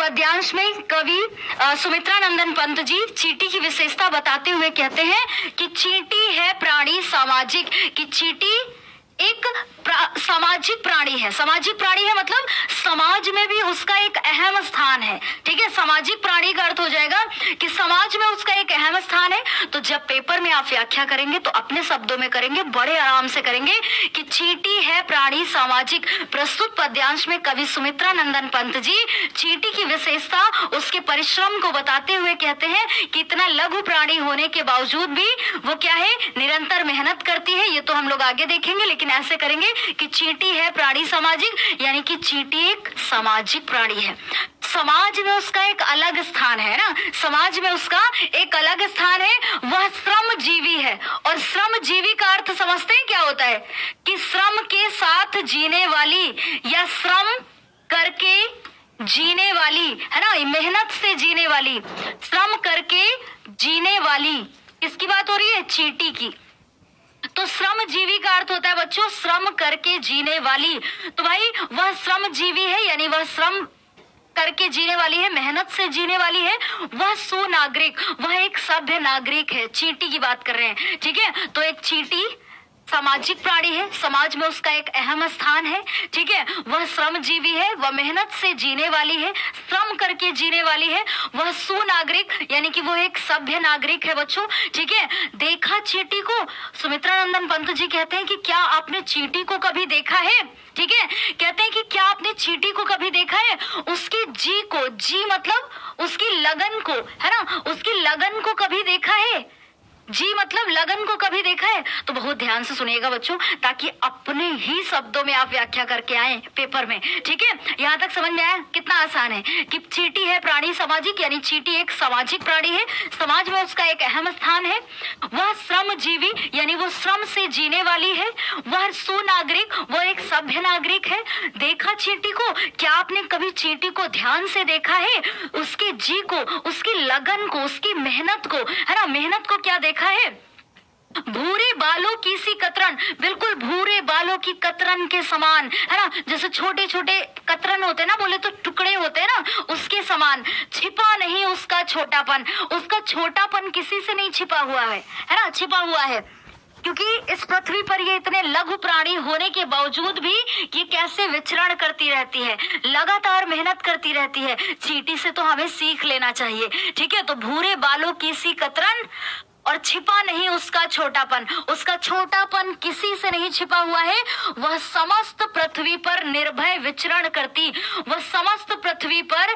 पद्यांश में कवि सुमित्रा नंदन पंत जी चींटी की विशेषता बताते हुए कहते हैं कि चींटी है प्राणी सामाजिक, कि चींटी एक सामाजिक प्राणी है। सामाजिक प्राणी है मतलब समाज में भी उसका एक अहम स्थान है। ठीक है, सामाजिक प्राणी का अर्थ हो जाएगा कि समाज में उसका एक अहम स्थान है। तो जब पेपर में आप व्याख्या करेंगे तो अपने शब्दों में करेंगे, बड़े आराम से करेंगे कि चींटी है प्राणी सामाजिक। प्रस्तुत पद्यांश में कवि सुमित्रा नंदन पंत जी चींटी की विशेषता, उसके परिश्रम को बताते हुए कहते हैं कि इतना लघु प्राणी होने के बावजूद भी वो क्या है, निरंतर मेहनत करती है। ये तो हम लोग आगे देखेंगे, लेकिन ऐसे करेंगे कि चींटी है प्राणी सामाजिक, यानी कि चींटी एक सामाजिक प्राणी है। समाज में उसका एक अलग स्थान है ना, समाज में उसका एक अलग स्थान है। वह श्रम जीवी है, और श्रम जीवी का अर्थ समझते हैं क्या होता है, कि श्रम के साथ जीने वाली या श्रम करके जीने वाली है ना, मेहनत से जीने वाली, श्रम करके जीने वाली। इसकी बात हो रही है चींटी की। तो श्रम जीवी का अर्थ होता है बच्चों श्रम करके जीने वाली। तो भाई वह श्रम जीवी है, यानी वह श्रम करके जीने वाली है, मेहनत से जीने वाली है। वह सुनागरिक, वह एक सभ्य नागरिक है। चींटी की बात कर रहे हैं, ठीक है। तो एक चींटी सामाजिक प्राणी है, समाज में उसका एक अहम स्थान है। ठीक है, वह श्रमजीवी है, वह मेहनत से जीने वाली है, श्रम करके जीने वाली है। वह सुनागरिक, यानी कि वो एक सभ्य नागरिक है बच्चों। ठीक है, देखा चींटी को, सुमित्रा नंदन पंत जी कहते हैं कि क्या आपने चींटी को कभी देखा है। ठीक है, कहते हैं कि क्या आपने चींटी को कभी देखा है। उसकी जी को, जी मतलब उसकी लगन को, है ना, उसकी लगन को कभी देखा है। जी मतलब लगन को कभी देखा है। तो बहुत ध्यान से सुनिएगा बच्चों, ताकि अपने ही शब्दों में आप व्याख्या करके आए पेपर में। ठीक है, यहाँ तक समझ में आया कितना आसान है कि चींटी है प्राणी सामाजिक, यानी चींटी एक सामाजिक प्राणी है, समाज में उसका एक अहम स्थान है। वह श्रमजीवी, यानी वो श्रम से जीने वाली है। वह सुनागरिक, वो एक सभ्य नागरिक है। देखा चींटी को, क्या आपने कभी चींटी को ध्यान से देखा है, उसके जी को, उसकी लगन को, उसकी मेहनत को, है ना, मेहनत को क्या देखा है। भूरे बालों की सी कतरन, बिल्कुल भूरे बालों की कतरन के समान, है ना, जैसे छोटे छोटे कतरन होते हैं ना, बोले तो टुकड़े होते हैं ना, उसके समान। छिपा नहीं उसका छोटापन, उसका छोटापन किसी से नहीं छिपा हुआ है ना, छिपा हुआ है। क्योंकि इस पृथ्वी पर ये इतने लघु प्राणी होने के बावजूद भी ये कैसे विचरण करती रहती है, लगातार मेहनत करती रहती है। चींटी से तो हमें सीख लेना चाहिए। ठीक है, तो भूरे बालों की सी कतरन, और छिपा नहीं उसका छोटापन, उसका छोटापन किसी से नहीं छिपा हुआ है। वह समस्त पृथ्वी पर निर्भय विचरण करती, वह समस्त पृथ्वी पर